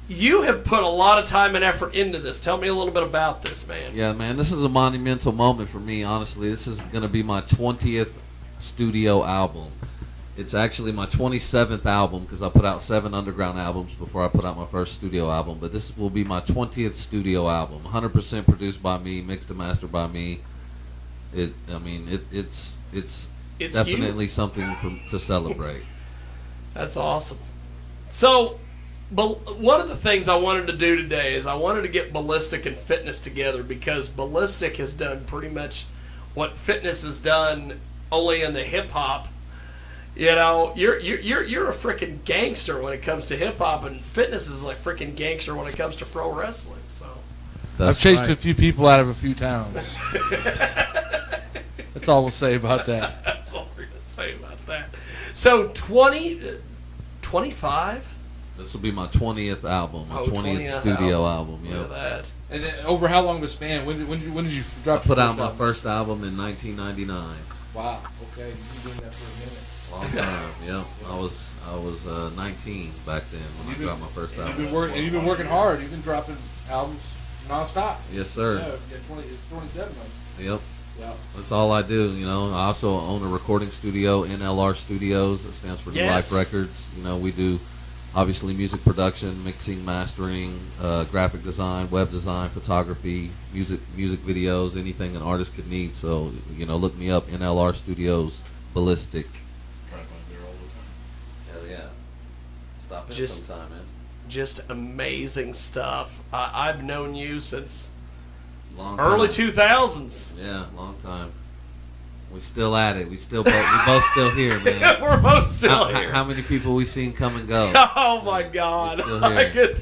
You have put a lot of time and effort into this. Tell me a little bit about this, man. Yeah, man, this is a monumental moment for me, honestly. This is going to be my 20th studio album. It's actually my 27th album because I put out 7 underground albums before I put out my first studio album. But this will be my 20th studio album, 100% produced by me, mixed and mastered by me. It's definitely something to celebrate. That's awesome. So, but one of the things I wanted to do today is I wanted to get Bilistic and fitness together, because Bilistic has done pretty much what fitness has done, only in the hip hop. You know, you're a freaking gangster when it comes to hip hop, and fitness is like freaking gangster when it comes to pro wrestling. So I've chased a few people out of a few towns. That's all we'll say about that. That's all we're gonna say about that. So 25. This will be my 20th album, my 20th studio album. Yeah. Look at that. And then over how long of a span? When did you drop? I put out my first album in 1999. Wow. Okay, you've been doing that for a minute. Long time. Yeah. I was 19 back then when I dropped my first album. You've been working hard. You've been dropping albums nonstop. Yes, sir. Yeah, it's 27 of them. Yep. Yeah. That's all I do, you know. I also own a recording studio, NLR Studios. That stands for New Life Records. You know, we do obviously music production, mixing, mastering, graphic design, web design, photography, music videos, anything an artist could need. So, you know, look me up, NLR Studios, Bilistic. Hell yeah. Stop in sometime, man. Just amazing stuff. I've known you since long early 2000s. Yeah, long time. We still at it. We both still here, man. We're both still here. How many people we seen come and go? Oh my God! Still here.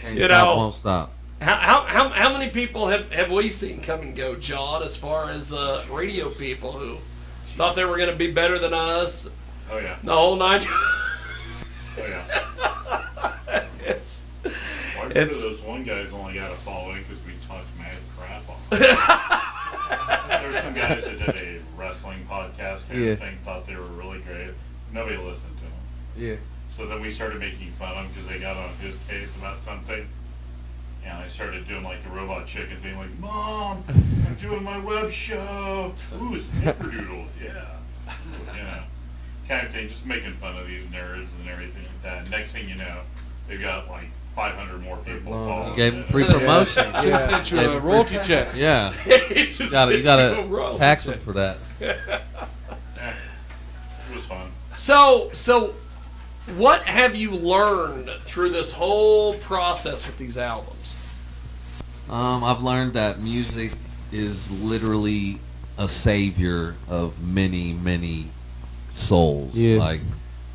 Can't stop, won't stop. How many people have we seen come and go, John? As far as radio people who thought they were going to be better than us. Oh yeah. The whole 9. Oh yeah. It's. Well, those one guys only got a following because we talked mad crap on them. There's some guys that did a wrestling podcast kind of thing, thought they were really great. Nobody listened to them. Yeah. So then we started making fun of them because they got on his case about something. And I started doing like the Robot Chicken thing, like, Mom, I'm doing my web show. Ooh, snickerdoodles, yeah. Ooh, you know, kind of thing, just making fun of these nerds and everything like that. Next thing you know, they've got like 500 more people following. You gave them free promotion. Just sent you a royalty check. Yeah. You gotta tax them for that. Yeah. It was fun. So what have you learned through this whole process with these albums? I've learned that music is literally a savior of many, many souls. Yeah. Like,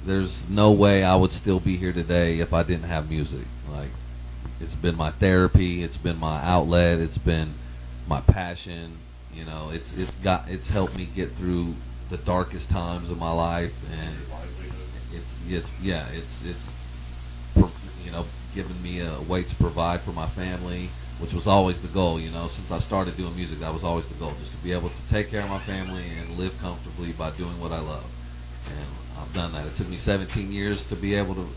there's no way I would still be here today if I didn't have music. Like, it's been my therapy, it's been my outlet, it's been my passion. You know, it's helped me get through the darkest times of my life, and it's you know, given me a way to provide for my family, which was always the goal. You know, since I started doing music, that was always the goal, just to be able to take care of my family and live comfortably by doing what I love. And I've done that. It took me 17 years to be able to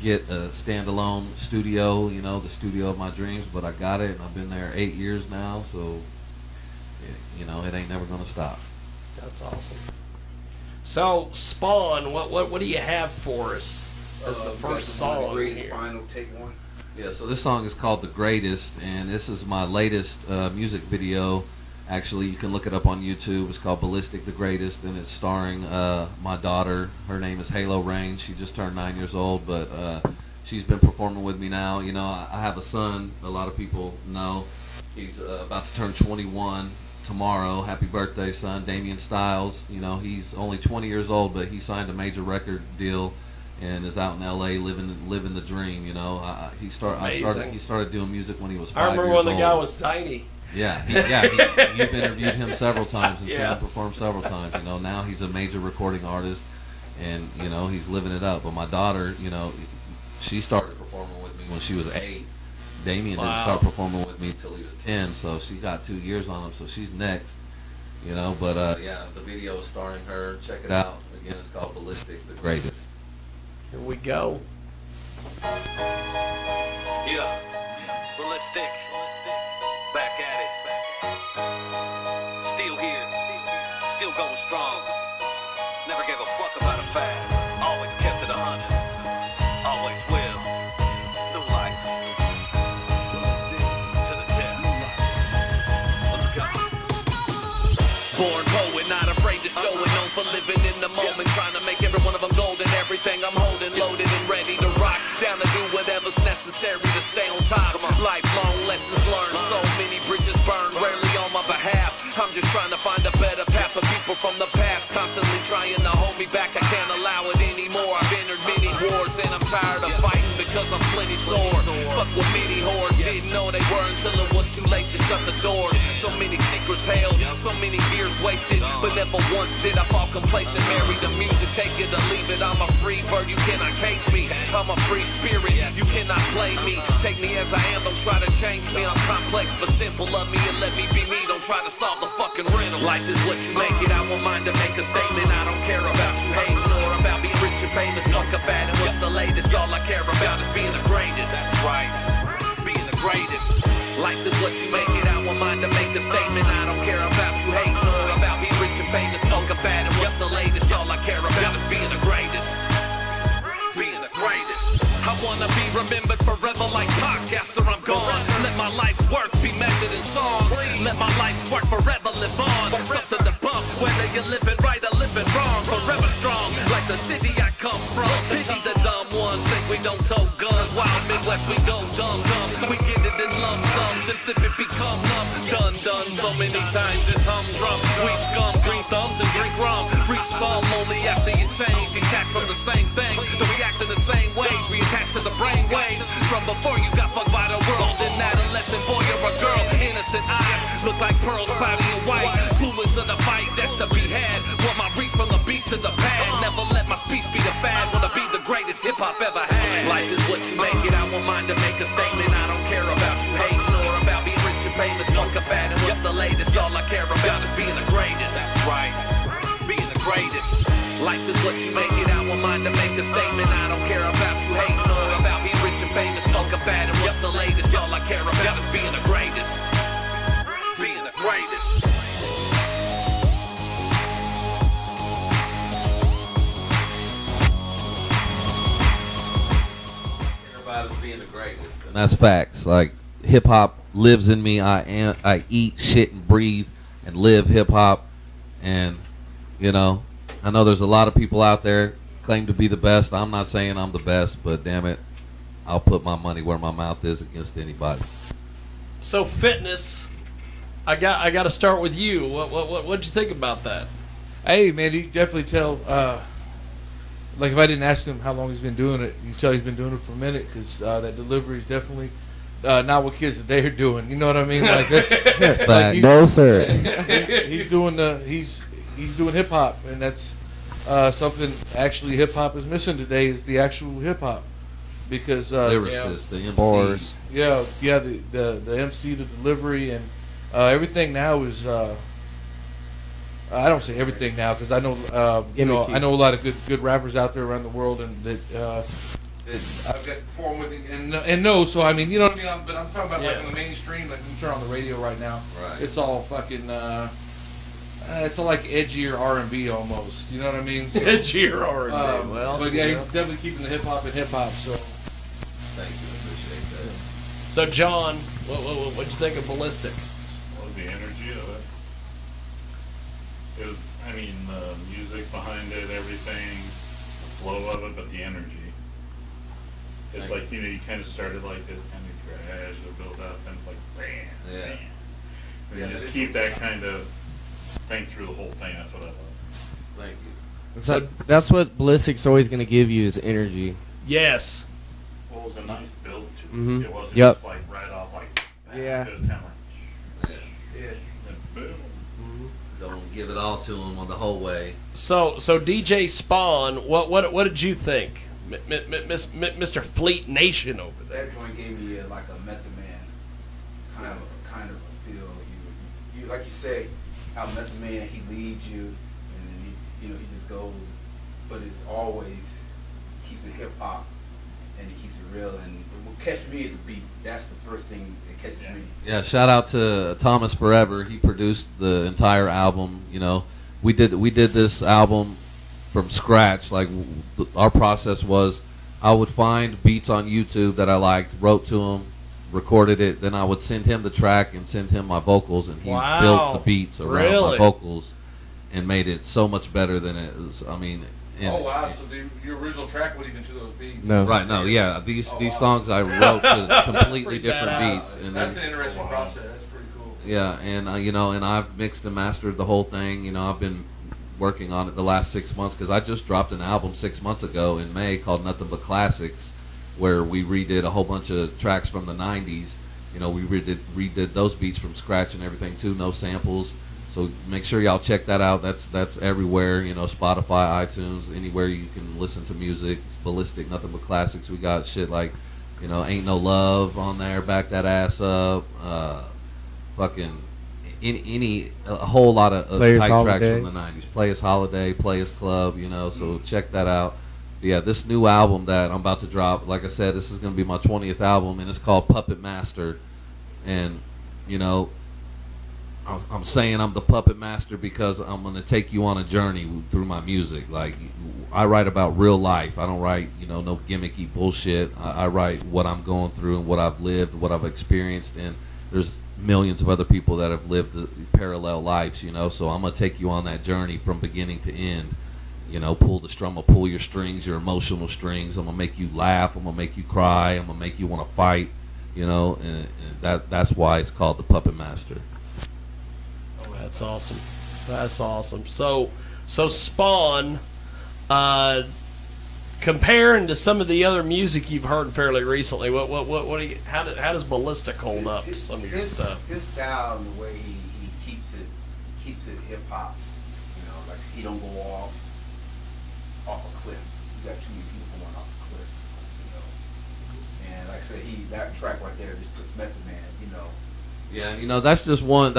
get a standalone studio, you know, the studio of my dreams, but I got it, and I've been there 8 years now, so, you know, it ain't never going to stop. That's awesome. So, Spawn, what do you have for us as the first song here? Final take one. Yeah, so this song is called The Greatest, and this is my latest music video. Actually, you can look it up on YouTube. It's called Bilistic, The Greatest, and it's starring my daughter. Her name is Halo Rain. She just turned 9 years old, but she's been performing with me now. You know, I have a son. A lot of people know. He's about to turn 21 tomorrow. Happy birthday, son. Damian Styles. You know, he's only 20 years old, but he signed a major record deal and is out in L.A. living the dream. You know, he started doing music when he was 5 years old. I remember when the guy was tiny. Yeah, you've interviewed him several times and seen him perform several times. You know, now he's a major recording artist, and you know, he's living it up. But my daughter, you know, she started performing with me when she was 8. Damien didn't start performing with me until he was 10, so she got 2 years on him. So she's next, you know. But yeah, the video is starring her. Check it out. Again, it's called Bilistic, The Greatest. Here we go. Yeah, Bilistic, back at it. Still here, still going strong. Never gave a fuck about a fast. Always kept it 100. Always will. New life. To the tip. Let's go. Born poet, not afraid to show it. Known for living in the moment, trying to make every one of them golden. Everything I'm holding, loaded and ready to rock. Down to do whatever's necessary to stay on top. Lifelong lessons learned, so many bridges burned, rarely on my behalf. I'm just trying to find a better path for people from the past, constantly trying to hold me back. I can't allow it anymore. I've entered many wars and I'm tired of fighting because I'm plenty sore. Fuck with many whores, didn't know they were until it was too late to shut the door. So many secrets held, so many years wasted, but never once did I fall complacent. Married to music, take it or leave it. I'm a free bird, you cannot cage me. I'm a free spirit, you cannot play me. Take me as I am, don't try to change me. I'm complex but simple, love me and let me be me. Don't try to solve the fucking riddle. Life is what you make it, I won't mind to make a statement. I don't care about you hating or about being rich and famous. Fuck a fat and what's the latest? All I care about is being the greatest. That's right, being the greatest. Life is what you make it, I won't mind to make a statement. I don't care about you hating or about being rich and famous. Fuck a fat and what's the latest? All I care about is being the greatest. Being the greatest. I wanna be remembered forever like Pac after I'm gone. Let my life's work be measured in song. Let my life's work forever live on. Something to bump, whether you're living right or living wrong. Forever strong, like the city I come from. Pity the dumb ones, think we don't tote guns. Wild Midwest, we go dumb. We get it in lump sums, then flip it, become numb. Done so many times, it's humdrum. We scum, green thumbs and drink rum. Reach some only after you change. Detached from the same thing, to react in the same ways. We attach to the brain waves from before you got fucked by the world. An adolescent boy or a girl, innocent eyes look like pearls, cloudy and white. Clueless of the fight that's to be had. Want my reach from the beast to the pad. Never let my speech be the fad. Wanna be the greatest hip hop ever had. Life is what you make it. I won't mind to make a statement. I don't care about you hating or about being rich and famous. Fuck a fat and what's the latest? All I care about is being the greatest. That's right, being the greatest. Life is what you make it, I won't mind to make a statement. I don't care about you hating or about being rich and famous. Fuck a fat and what's the latest? All I care about is being the greatest. Being the greatest. Everybody's being the greatest, and that's facts. Like, hip hop lives in me. I eat, shit, and breathe, and live hip hop. And you know, I know there's a lot of people out there claim to be the best. I'm not saying I'm the best, but damn it, I'll put my money where my mouth is against anybody. So fitness, I got to start with you. What'd you think about that? Hey, man, you definitely tell. Like, if I didn't ask him how long he's been doing it, you tell he's been doing it for a minute, because that delivery is definitely not what kids today are doing. You know what I mean? Like, that's like no, sir. He's doing he's doing hip hop, and that's something actually hip hop is missing today, is the actual hip hop, because Lyricists, the MCs. Bars. yeah, the MC, the delivery, and everything now is. I don't say everything now, because I know I know a lot of good rappers out there around the world, and that I've got to perform with and know. So I mean, you know what I mean. But I'm talking about like on the mainstream, like you turn on the radio right now. Right. It's all fucking. It's all like edgier R&B almost. You know what I mean? So, Edgier R&B. Well, but yeah, he's definitely keeping the hip hop in hip hop. So Thank you, appreciate that. so John, what'd you think of Bilistic? Well, the energy of it. It was, I mean, the music behind it, everything, the flow of it, but the energy. It's like, you know, you kind of started like this, kind of gradually build up, and it's like, bam, Yeah. bam. And you just keep that kind of thing through the whole thing. That's what I love. Thank you. So that's what Bilistic's always going to give you, is energy. Yes. Well, it was a nice build to it. Mhm. It wasn't Yep. just like right off, like, bam. Yeah. It was kind of like, Yeah. then boom. Don't give it all to them on the whole way. So DJ Spawn, what did you think, Mr. Fleet Nation over there? That joint gave me like a Method Man kind of a feel. You like you say, how Method Man, he leads you, and then he just goes, but it's always keeps it hip hop, and and he keeps it real. And what catch me at the beat, that's the first thing that catches me. Yeah, shout out to Thomas Forever. He produced the entire album. You know, we did this album from scratch. Like our process was, I would find beats on YouTube that I liked, wrote to him, recorded it, then I would send him the track and send him my vocals, and he built the beats around my vocals and made it so much better than it was. I mean, oh wow! So your original track wasn't even to those beats? No. Right? No, yeah. These songs I wrote to completely different badass. beats, and That's then, an interesting process. That's pretty cool. yeah, and you know, and I've mixed and mastered the whole thing. You know, I've been working on it the last 6 months because I just dropped an album 6 months ago in May called Nothing But Classics, where we redid a whole bunch of tracks from the 90s. You know, we redid those beats from scratch and everything too, no samples. So make sure y'all check that out. That's everywhere, you know, Spotify, iTunes, anywhere you can listen to music. It's Bilistic, Nothing But Classics. We got shit like, you know, Ain't No Love on there, Back That Ass Up, fucking a whole lot of tight tracks from the 90s. Play Us Holiday, Play Us Club, you know, so check that out. But yeah, this new album that I'm about to drop, like I said, this is going to be my 20th album, and it's called Puppet Master. And, you know, I'm saying I'm the puppet master because I'm going to take you on a journey through my music. Like, I write about real life. I don't write, you know, no gimmicky bullshit. I write what I'm going through and what I've lived, what I've experienced, and there's millions of other people that have lived parallel lives, you know, so I'm going to take you on that journey from beginning to end. You know, pull the strum, I'll pull your strings, your emotional strings. I'm going to make you laugh. I'm going to make you cry. I'm going to make you want to fight, you know, and that's why it's called the Puppet Master. That's awesome. That's awesome. So Spawn, comparing to some of the other music you've heard fairly recently, what do you, how does Bilistic hold up to some of your stuff? His style and the way he keeps it hip hop. You know, like he don't go off a cliff. You got too many people going off a cliff. You know, and like I said, that track right there just Method Man. You know. Yeah, you know, that's just one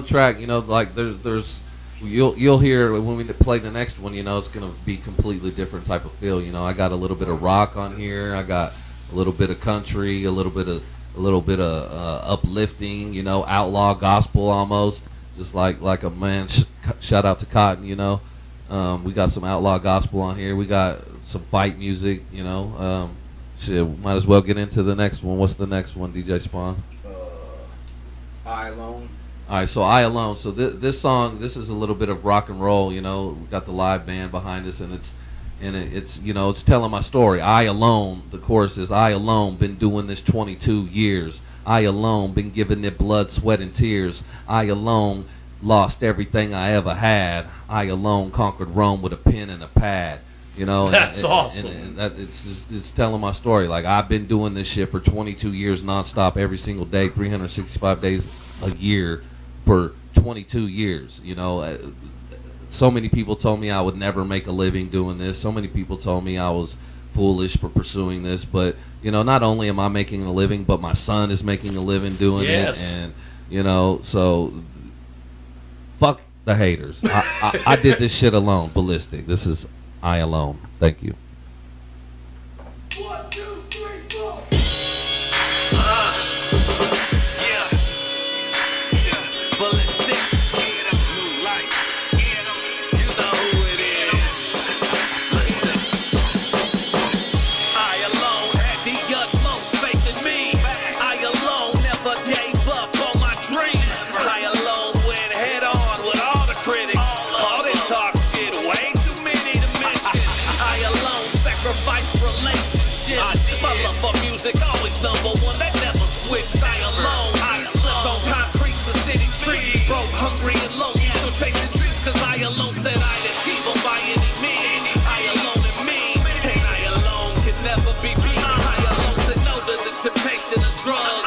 track. You know, like there's you'll hear when we play the next one. You know, it's gonna be completely different type of feel. You know, I got a little bit of rock on here. I got a little bit of country, a little bit of uplifting. You know, outlaw gospel almost, just like a man. Shout out to Cotton. You know, we got some outlaw gospel on here. We got some fight music. You know, shit, might as well get into the next one. What's the next one, DJ Spawn? I Alone. All right, so I Alone. So this song, this is a little bit of rock and roll. You know, we got the live band behind us, and it's you know, it's telling my story. I alone. The chorus is I alone been doing this 22 years. I alone been giving it blood, sweat, and tears. I alone lost everything I ever had. I alone conquered Rome with a pen and a pad. You know, that's awesome. And that it's telling my story. Like, I've been doing this shit for 22 years nonstop, every single day, 365 days a year for 22 years. You know, so many people told me I would never make a living doing this. So many people told me I was foolish for pursuing this. But, you know, not only am I making a living, but my son is making a living doing it. And, you know, so fuck the haters. I did this shit alone. Bilistic. This is I Alone. Thank you. 1, 2, 3, 4. Bilistic. New life. You know who it is. Listen. I alone had the utmost faith in me. I alone never gave up on my dream. I alone went head on with all the critics. All this talk shit, way too many to mention. I alone sacrificed relationships. My love for music always number one. That never switched. I alone. I slipped on concrete for city streets. Broke, hungry, and lonely. Still chasing dreams. Cause I alone said I'd achieve them by any means. I alone and me. And I alone can never be beat. I alone said no to the temptation of drugs.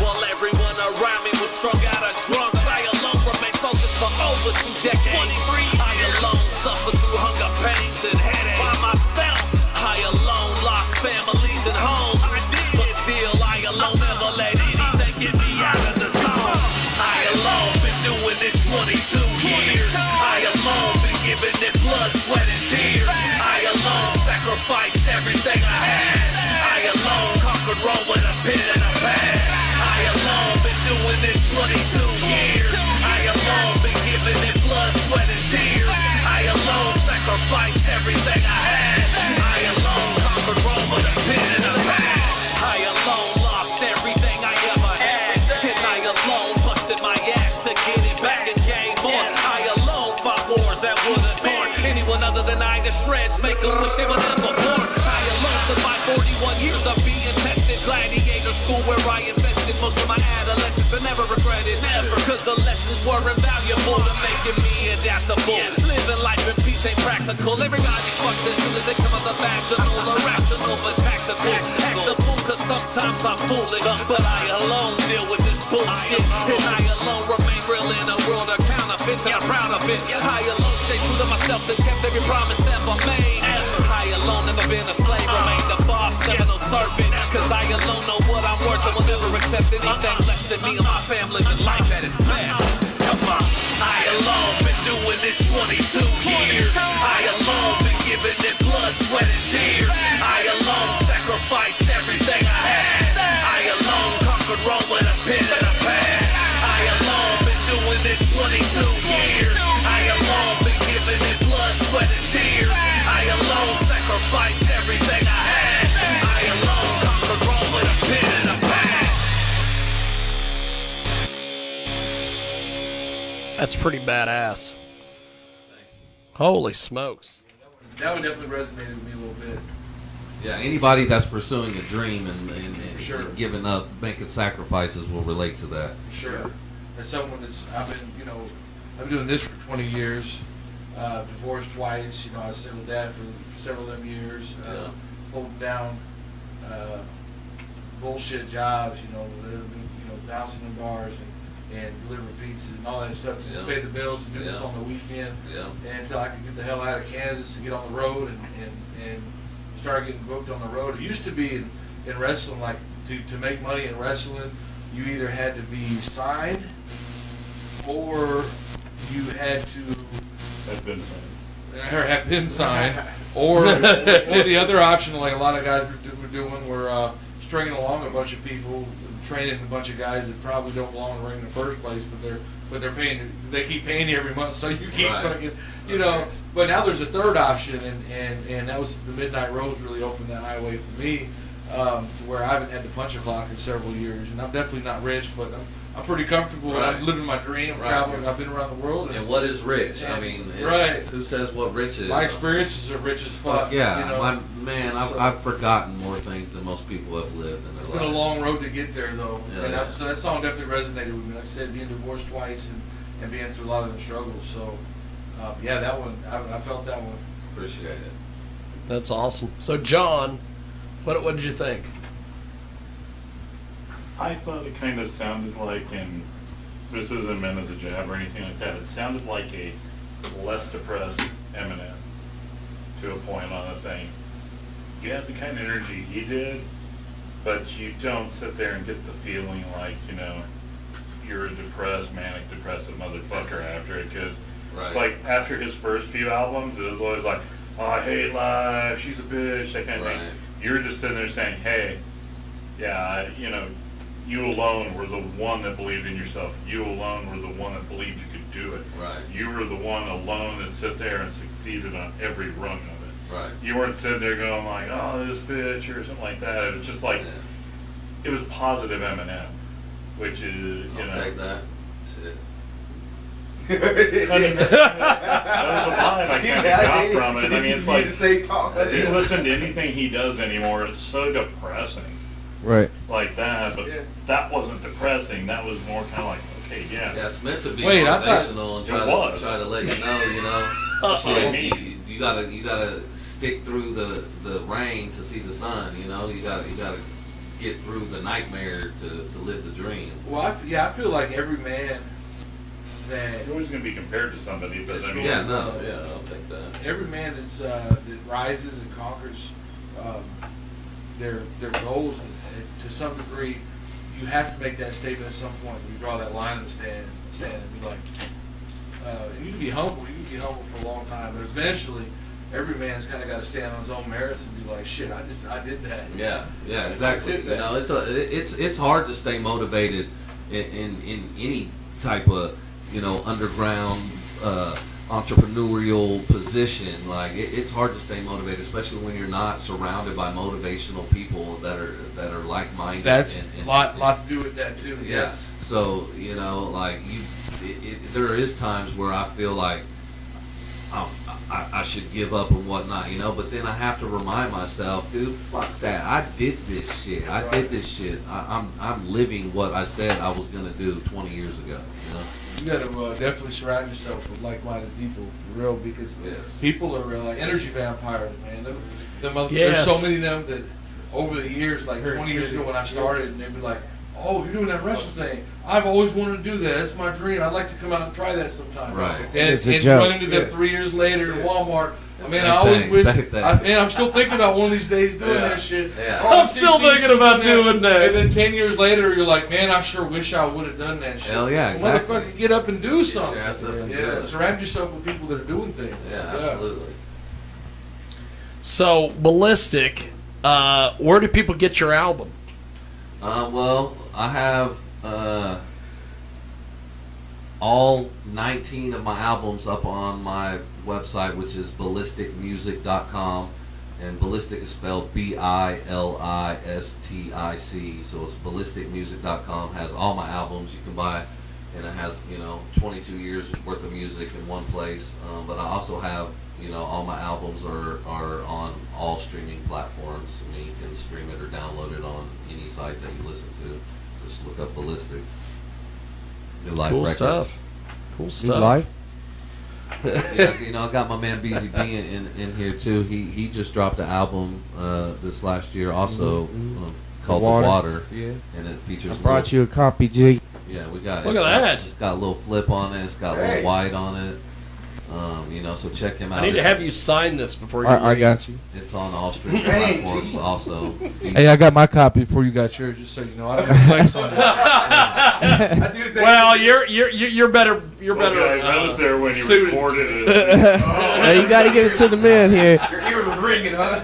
While everyone around me was strung out of drunk. I alone remained focused for over 2 decades. I alone suffered through hunger, pains, and headaches. By myself, I alone lost families and homes. But still, I alone never let anything get me out of the zone. I alone been doing this 20 roll with a pen and a pad. I alone been doing this 22 years. I alone been giving it blood, sweat, and tears. I alone sacrificed everything I had. I alone conquered Rome with a pen and a pad. I alone lost everything I ever had. And I alone busted my ass to get it back and gain more. I alone fought wars that would have torn anyone other than I to shreds, make them wish they were never born. I alone survived 41 years of being tested. Gladiator school where I invested most of my adolescence and never regretted. Never, cause the lessons were invaluable to making me adaptable. Living life in peace ain't practical. Everybody fucks as soon as they come out the fashionable, irrational but tactical. Act a fool cause sometimes I'm foolish, but I alone deal with this bullshit. And I alone remain real in a world of counterfeits, and I'm proud of it. I alone stay true to myself and kept every promise ever made. I alone never been a slave, remain the boss, never no servant. Cause I alone know what I'm worth and will never accept anything less than me and my family living life at its best. Come on. I alone been doing this 22 years. I alone been giving it blood, sweat, and tears. I alone sacrificed everything I had. I alone conquered Rome with a pen and a pad. I alone been doing this 22 years. I alone been giving it blood, sweat, and tears. I alone sacrificed everything I had. I alone conquered Rome with a pen and a pad. That's pretty badass. Holy smokes. That one definitely resonated with me a little bit. Yeah, anybody that's pursuing a dream and Sure. giving up, making sacrifices will relate to that. Sure. As someone I've been doing this for 20 years, divorced twice, I was a single dad for several of them years, holding down bullshit jobs, bouncing in bars and delivering pizzas and all that stuff to just pay the bills and do this on the weekend. And until I could get the hell out of Kansas and get on the road and start getting booked on the road. It used to be in wrestling, like to make money in wrestling, you either had to be signed or you had to have been signed, or the other option, like a lot of guys were doing, were stringing along a bunch of people, training a bunch of guys that probably don't belong in the ring in the first place, but they keep paying you every month, so you keep fucking, But now there's a third option, and that was the Midnight Rose really opened that highway for me, to where I haven't had to punch a clock in several years, and I'm definitely not rich, but I'm pretty comfortable. And I'm living my dream. I'm traveling. I've been around the world. And what is rich? I mean, who says what rich is? My experiences are rich as fuck. I've forgotten more things than most people have lived in their life. It's been a long road to get there, though. So that song definitely resonated with me. Like I said, being divorced twice and being through a lot of the struggles. So, that one, I felt that one. Appreciate it. That's awesome. So, John, what did you think? I thought it kind of sounded like, and this isn't meant as a jab or anything like that, it sounded like a less depressed Eminem to a point on a thing. You have the kind of energy he did, but you don't sit there and get the feeling like, you're a depressed, manic, depressive motherfucker after it, because it's like after his first few albums, it was always like, oh, I hate life, she's a bitch, that kind of thing. You're just sitting there saying, hey, you alone were the one that believed in yourself. You alone were the one that believed you could do it. You were the one alone that sit there and succeeded on every rung of it. You weren't sitting there going like, oh, this bitch or something like that. It was just like, it was positive Eminem, which is, I'll take that. Shit. I mean, that was a line I can't stop from it. I mean, it's like, if you listen to anything he does anymore, it's so depressing. Like that, but that wasn't depressing. That was more kind of like, okay, yeah, it's meant to be motivational and try to let you know, That's what I mean. You gotta stick through the rain to see the sun. You gotta get through the nightmare to live the dream. Well, I feel like every man that you're always going to be compared to somebody, but I mean, I'll take that. Every man that rises and conquers their goals, and to some degree, you have to make that statement at some point. You draw that line in the sand and be like, you can be humble. You can be humble for a long time, but eventually, every man's kind of got to stand on his own merits and be like, shit, I did that. Yeah, exactly. You know, it's hard to stay motivated in any type of, you know, underground entrepreneurial position. Like it's hard to stay motivated, especially when you're not surrounded by motivational people that are like-minded. That's a lot to do with that too. Yeah. Yes. So you know, like there is times where I feel like I should give up and whatnot, you know. But then I have to remind myself, dude, fuck that. I did this shit. I did this shit. I'm living what I said I was gonna do 20 years ago. You know. You got to definitely surround yourself with like-minded people for real, because people are like energy vampires, man. There's so many of them that over the years, like 20 years ago when I started, and they'd be like, "Oh, you're doing that wrestling thing. I've always wanted to do that. That's my dream. I'd like to come out and try that sometime." Right. And run into them 3 years later in Walmart. I mean, I always wish. I'm still thinking about one of these days doing that shit. Yeah. I'm still thinking about doing that. And then 10 years later, you're like, man, I sure wish I would have done that shit. Hell yeah, exactly. Motherfucker, get up and do something. Yeah. Surround yourself with people that are doing things. Yeah, absolutely. So, Bilistic, where do people get your album? Well, I have all 19 of my albums up on my website, which is bilisticmusic.com, and Bilistic is spelled Bilistic, so it's bilisticmusic.com. Has all my albums you can buy, and it has, you know, 22 years worth of music in one place. But I also have, you know, all my albums are on all streaming platforms. I mean, you can stream it or download it on any site that you listen to. Just look up Bilistic. New Life Cool Records. stuff. Cool stuff. New Life? Yeah, you know, I got my man BZB in here too. He just dropped an album this last year, also called The Water. Yeah. And it features. I brought you a copy, G. Yeah, we got. Look at that. It's got a little flip on it. It's got a little white on it. You know, so check him out. I need to have you sign this before you I got you. It's on all streaming platforms also. Hey, I got my copy before you got yours, just so you know. I don't have flex on it. Well, you're better. You're better. Guys, I was there when you suited. recorded it. Hey, you got to give it to the man here. Your ear was ringing, huh?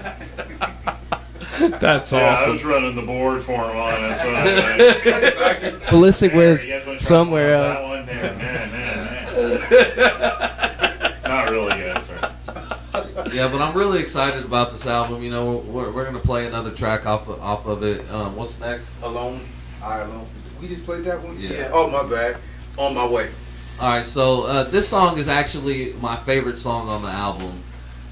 That's Yeah, I awesome. was running the board for him on it. So Ballistic was you guys wanna try somewhere that else. one there? Man. Not really, yes, sir. Yeah, but I'm really excited about this album. You know, we're gonna play another track off of it. What's next? Alone. Alone. We just played that one? Yeah. Oh, my bad. On my way. All right, so this song is actually my favorite song on the album,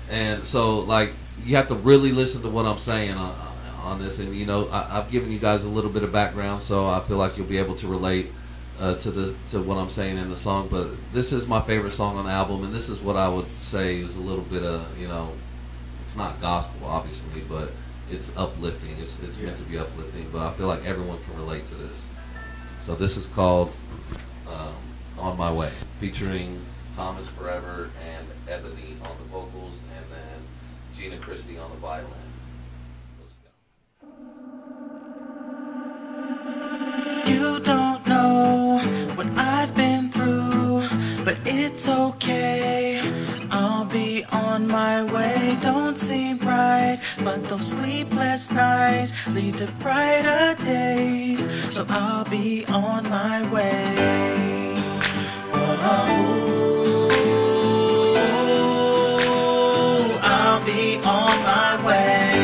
and so like you have to really listen to what I'm saying on this. And you know, I've given you guys a little bit of background, so I feel like you'll be able to relate to what I'm saying in the song. But this is my favorite song on the album, and this is what I would say is a little bit of, you know, it's not gospel obviously, but it's uplifting. It's meant to be uplifting, but I feel like everyone can relate to this. So this is called On My Way, featuring Thomas Forever and Ebony on the vocals, and then Gina Christie on the violin. You don't know what I've been through, but it's okay. I'll be on my way. Don't seem right, but those sleepless nights lead to brighter days. So I'll be on my way. Oh, I'll be on my way.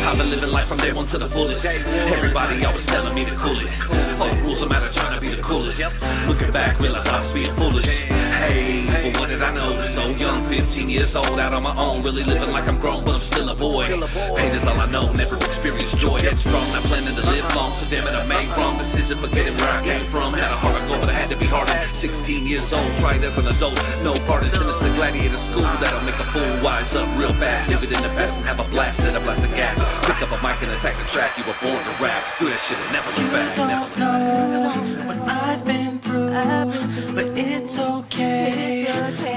I've been living life from day one to the fullest. Everybody always telling me to cool it. Fuck rules, I'm out of trying to be the coolest. Looking back, realize I was being foolish. Hey, but what did I know? So young, 15 years old, out on my own. Really living like I'm grown, but I'm still a boy. Pain is all I know, never experienced joy. Headstrong, not planning to live long. So damn it, I made wrong decision, forgetting where I came from. Had a heart to go, but I had to be harder. 16 years old, tried as an adult. No part is finished the gladiator school. That'll make a fool wise up real fast. Live it in the past and have a blast. Let a blast of gas. Pick up a mic and attack the track. You were born to rap. Do that shit and never look back. Never look back. What I've been through, but it's okay.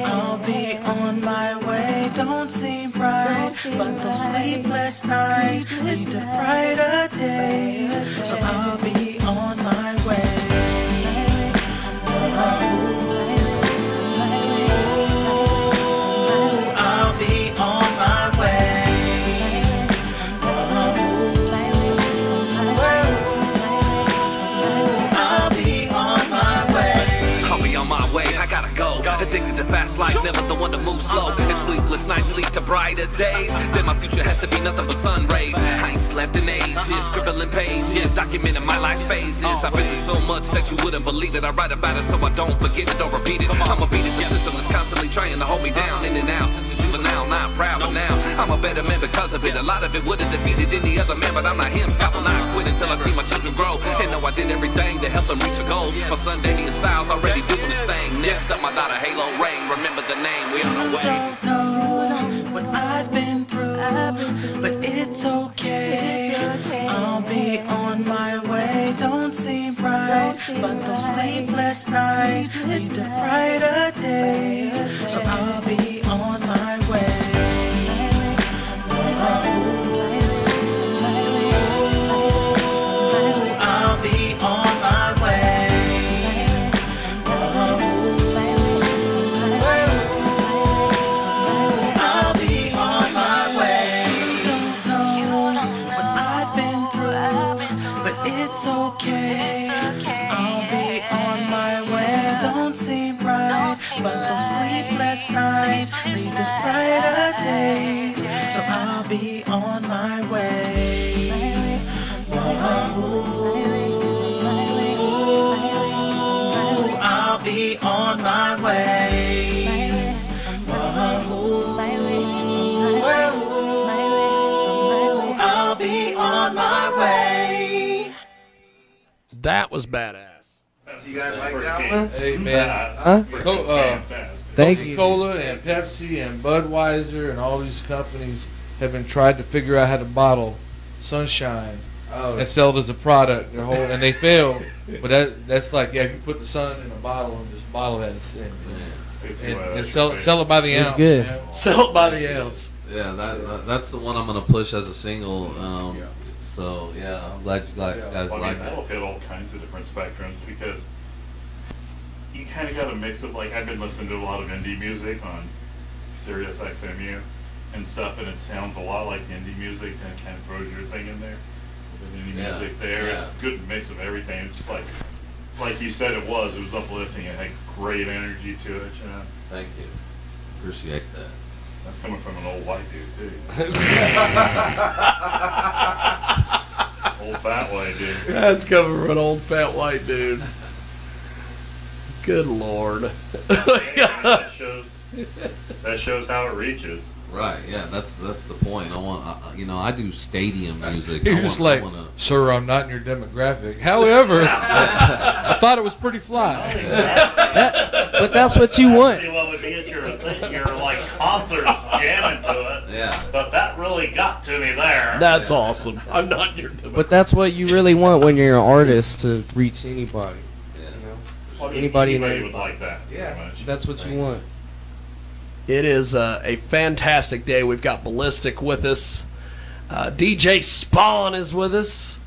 I'll be on my way. Don't seem right, but those sleepless nights lead to brighter days. So I'll be on my way. my way, I gotta go. Addicted to fast life, never the one to move slow. If sleepless nights lead to brighter days, then my future has to be nothing but sun rays. I ain't slept in ages, scribbling pages, documenting my life phases. I've been through so much that you wouldn't believe it. I write about it so I don't forget it or repeat it. I'm a beat it, the system that's constantly trying to hold me down. In and out, since a juvenile, not proud, but now I'm a better man because of it. A lot of it would have defeated any other man, but I'm not him. Scott will not quit until I see my children grow. And know I did everything to help them reach their goals. My son Damian Styles already doing his thing. Next up, my daughter Halo Rain. Remember the name, we on our way. Don't know what I've been through, but it's okay. I'll be on my way. Don't seem right, but those sleepless nights lead to brighter days. So I'll be on my way. I'll be on my way. I'll be on my way. Don't know what I've been through, but it's okay. I'll be on my way. Don't seem right, but those sleepless nights lead to brighter days. So I'll be on my way. I'll be on my way. I'll be on my way. That was badass. You guys like that one? Hey man, Thank you. Coca-Cola and Pepsi and Budweiser and all these companies have been tried to figure out how to bottle sunshine and sell it as a product. And they failed. But that's like, yeah, if you put the sun in a bottle and just bottle that and sell it by the It's ounce. good. Man. Sell it by the ounce. Yeah, that's the one I'm gonna push as a single. So yeah, I'm glad you guys Well, I like mean, it. that'll hit all kinds of different spectrums because you kind of got a mix of, like, I've been listening to a lot of indie music on Sirius XMU and stuff, and it sounds a lot like indie music, and it kind of throws your thing in there with indie Yeah, music there. yeah. It's a good mix of everything. It's just like you said, it was uplifting. It had great energy to it, you know. Thank you. Appreciate that. That's coming from an old white dude, too. Old fat white dude. That's coming from an old fat white dude. Good Lord. that shows how it reaches. Right. Yeah. That's the point. I do stadium music. You're just like, sir, I'm not in your demographic. However, I thought it was pretty fly. But that's what you want. See what would be at your like concerts jamming to it. Yeah. But that really got to me there. That's awesome. I'm not in your But that's what you really want when you're an artist, to reach anybody. Yeah. You know? Well, Anybody and would everybody. like that. Yeah. Pretty much. That's what you want. It is a fantastic day. We've got Bilistic with us. DJ Spawn is with us.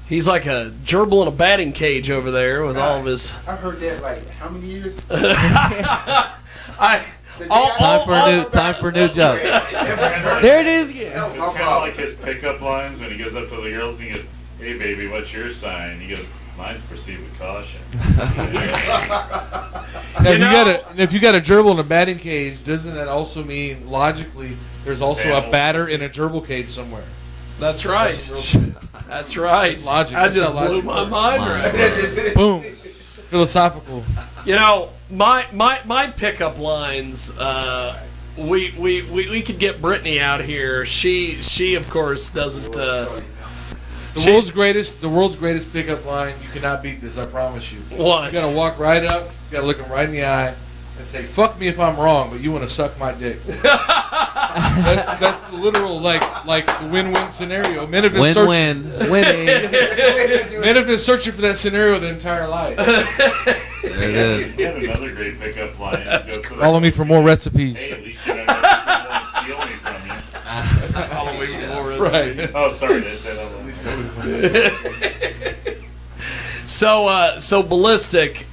He's like a gerbil in a batting cage over there with all of his. I've heard that like how many years? Time for a new job. There it is again. No, It's my kind of problem. like his pickup lines when he goes up to the girls and he goes, "Hey baby, what's your sign?" He goes, "Mine's proceed with caution." Now, if you got a gerbil in a batting cage, doesn't that also mean logically there's also a batter in a gerbil cage somewhere? That's right. That's right. That's logic. I That's just how logic blew my works. mind right. Boom. Philosophical. You know, my pickup lines. We could get Brittany out here. She of course doesn't. The world's greatest pickup line. You cannot beat this. I promise you. What? You gotta walk right up. You gotta look him right in the eye and say, "Fuck me if I'm wrong, but you want to suck my dick." that's the literal like the win-win scenario. Men have been Winning. Men have been searching for that scenario their entire life. There it is. He had another great pickup line. That's He goes, Follow me for more recipes. "Hey, at least you don't want to steal me from you." Follow me for more Right. Oh, sorry, they said that. So Bilistic.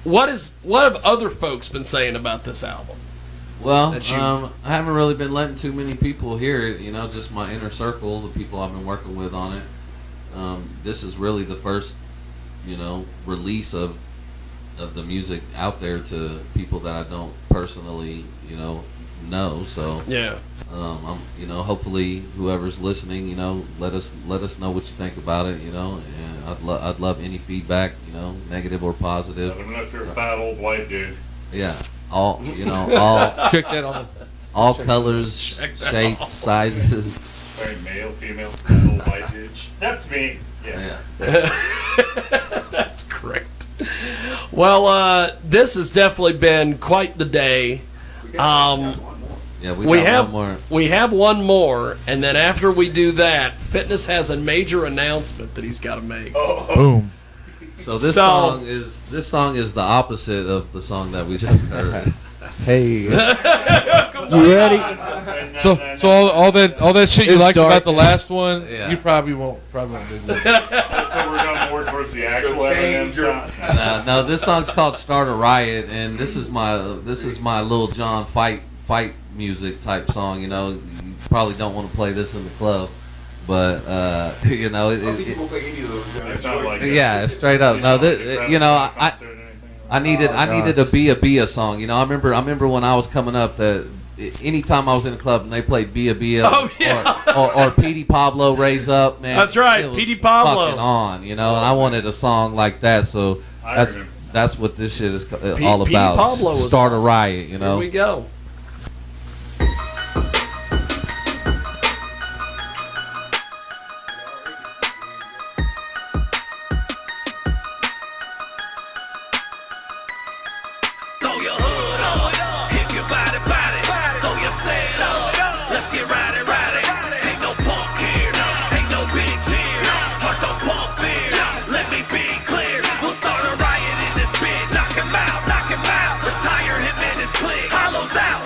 What have other folks been saying about this album? Well, That you've- I haven't really been letting too many people hear it. You know, just my inner circle, the people I've been working with on it. This is really the first, release of of the music out there to people that I don't personally, know. So Yeah. hopefully whoever's listening, let us know what you think about it, and I'd love any feedback, negative or positive. Let me know if you're a fat old white dude. Yeah, all all Check that on all colors, shapes, sizes. Sorry, male, female, fat old white dude. That's me. Yeah. That's great. Well, this has definitely been quite the day. Yeah, We have one more. We have one more, and then after we do that, Fitness has a major announcement that he's got to make. Boom. So this song is the opposite of the song that we just heard. Hey, you ready? So all that shit you It's liked dark. about the last one, Yeah. you probably won't do this. So we're going more towards the actual Eminem sound. No, this song's called "Start a Riot," and this is my Lil Jon fight music type song. You probably don't want to play this in the club, but People play any of those. It's not like yeah, straight up. No, I needed a Bia song. I remember when I was coming up that anytime I was in a club and they played Bia Oh, yeah. or Petey Pablo Raise Up, man. That's right, it was Petey Pablo. fucking on, and I wanted a song like that, so I remember. that's what this shit is Petey all about. Pablo was Start awesome. a riot, Here we go. Throw your hood up, if your body, throw your set up. Let's get rowdy. Ain't no punk here, ain't no bitch here. Heart don't pump fear. Let me be clear, we'll start a riot in this bitch. Knock him out. Retire him and his clique. Hollows out.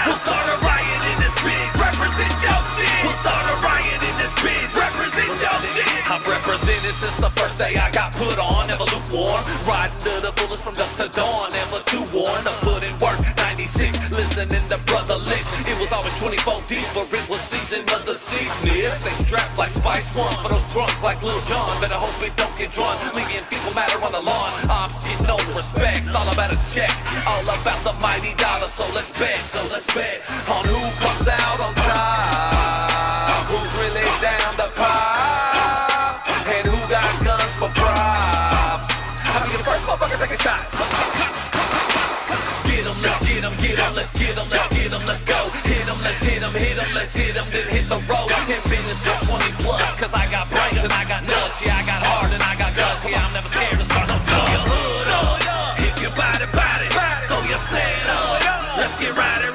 We'll start a riot in this bitch. Represent your shit. We'll start a riot in this bitch. Represent your shit. I've represented since the first day I got put on. Never lukewarm, riding to the fullest from dusk to dawn. Never too worn to put in work. 96, listening to Brother Lich. It was always 24 deep, but it was season of the sickness. They strapped like Spice One for those drunk like Lil Jon. Better hope it don't get drawn. Leaving people matter on the lawn. Ops get no respect. All about a check. All about the mighty dollar. So let's bet on who comes out on top. Who's really down the pop? And who got guns for props? I'll be the first motherfucker taking shots. Let's go. Hit 'em, then hit the road. In business for 20 plus, cause I got brains and I got nuts. Yeah, I got heart and I got guts. Yeah, I'm never scared to start some stuff. Throw your hood up, if your body, throw your set up. Let's get rowdy.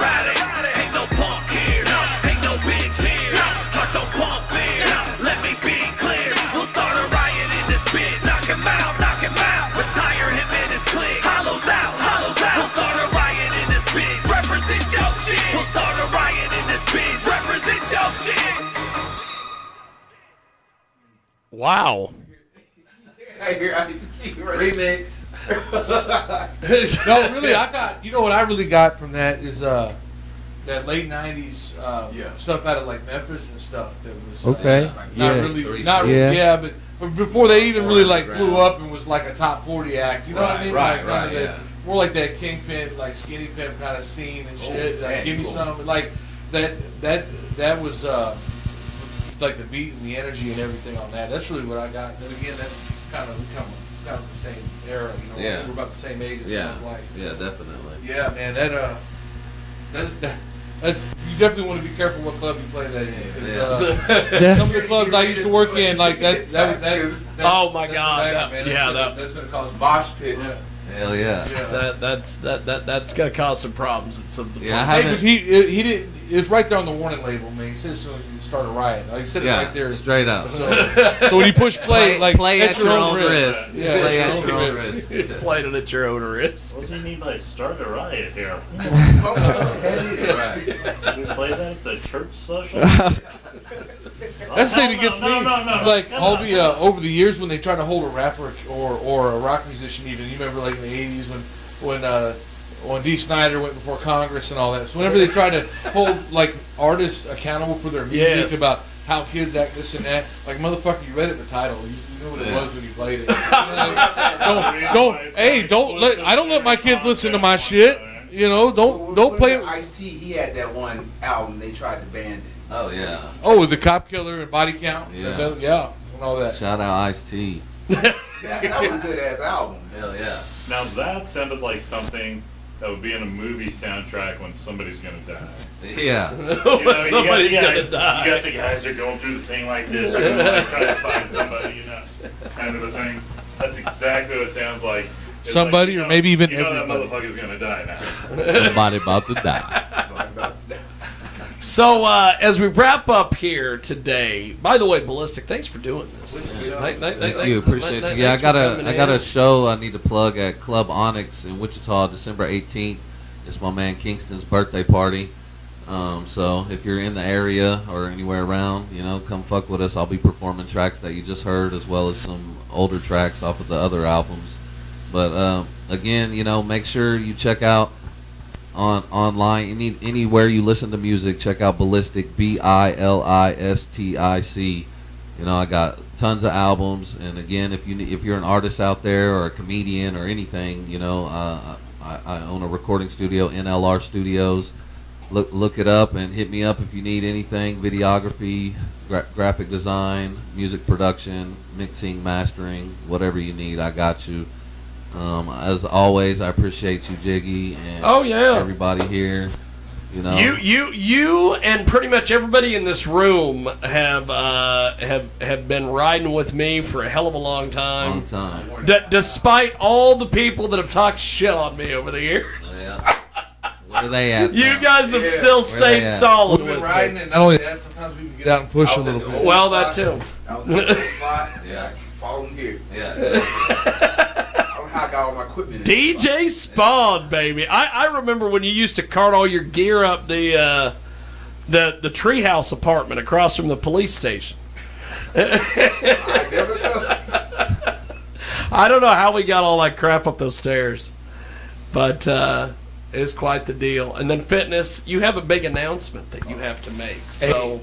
Ain't no punk here, ain't no bitch here. Heart don't pump fear. Let me be clear, we'll start a riot in this bitch. Knock him out. Retire him and his clique. Hollows out. We'll start a riot in this bitch. Represent your shit. We'll start a riot in this bitch. Represent your shit. Wow. Remix. No, really, what I really got from that is that late '90s stuff out of like Memphis and stuff. That was Okay. not really, but before they even really like blew up and was like a top 40 act. You know what I mean? More like that Kingpin, like Skinny Pimp kind of scene and shit. Give me some, like that was like the beat and the energy and everything on that. That's really what I got. And then again, that's kind of the same era. Yeah. We're about the same age. It Yeah. sounds like. Yeah, definitely. Yeah, man, that's you definitely want to be careful what club you play that in. 'Cause, some of the clubs I used to work in, like that's Oh my God, man. That's gonna cause Mosh pit. Yeah. Hell yeah. That's gonna cause some problems at some of the Yeah, I places. Hey, but he didn't. It's right there on the warning label, man. He says so you start a riot. Like he said, it right there. Straight up. So when you push play, play at your own risk. Yeah, Play at at your own risk. Played it at your own risk. What does he mean by start a riot here? Right. Did we play that at the church social? That's the thing that gets me. No. Like Come all on. the over the years when they try to hold a rapper or a rock musician, even you remember like in the '80s when Dee Snider went before Congress and all that. So whenever they try to hold like artists accountable for their music Yes. about how kids act, this and that. Like, motherfucker, you read it in the title. You knew what it was when you played it. I don't let my kids listen to my shit. You know, don't play. Ice-T, he had that one album. They tried to ban it. Oh yeah. Oh, the Cop Killer and Body Count. Yeah. Yeah, and all that. Shout out Ice-T. That was a good ass album. Hell yeah. Now that sounded like something that would be in a movie soundtrack when somebody's gonna die. Yeah. You know, Somebody's you got gonna die. You got the guys that are going through the thing like this, you know, like trying to find somebody, you know, kind of a thing. That's exactly what it sounds like. It's Somebody, like, or maybe even that everybody. motherfucker's gonna die now. Somebody about to die. So as we wrap up here today, by the way, Bilistic, thanks for doing this. Thank you, appreciate it. Yeah, I got a show I need to plug at Club Onyx in Wichita, December 18th. It's my man Kingston's birthday party. So if you're in the area or anywhere around, you know, come fuck with us. I'll be performing tracks that you just heard, as well as some older tracks off of the other albums. But again, you know, make sure you check out online anywhere you listen to music. Check out Bilistic, Bilistic. You know, I got tons of albums, and again, if you're an artist out there or a comedian or anything, you know, I own a recording studio, NLR Studios. Look it up and hit me up if you need anything: videography, graphic design, music production, mixing, mastering, whatever you need, I got you. As always, I appreciate you, Jiggy, and everybody here. You know, you and pretty much everybody in this room have been riding with me for a hell of a long time. Despite all the people that have talked shit on me over the years. Yeah. Where are they at? You guys have still stayed solid with me. And not only that, sometimes we can get out and push a little bit. Well, that too. I was in the spot. Yeah. Follow him here. Yeah. I don't know how I got all my equipment. DJ Spawn, baby. I remember when you used to cart all your gear up the treehouse apartment across from the police station. I never know. I don't know how we got all that crap up those stairs, but it's quite the deal. And then Fitness, you have a big announcement that you have to make. So.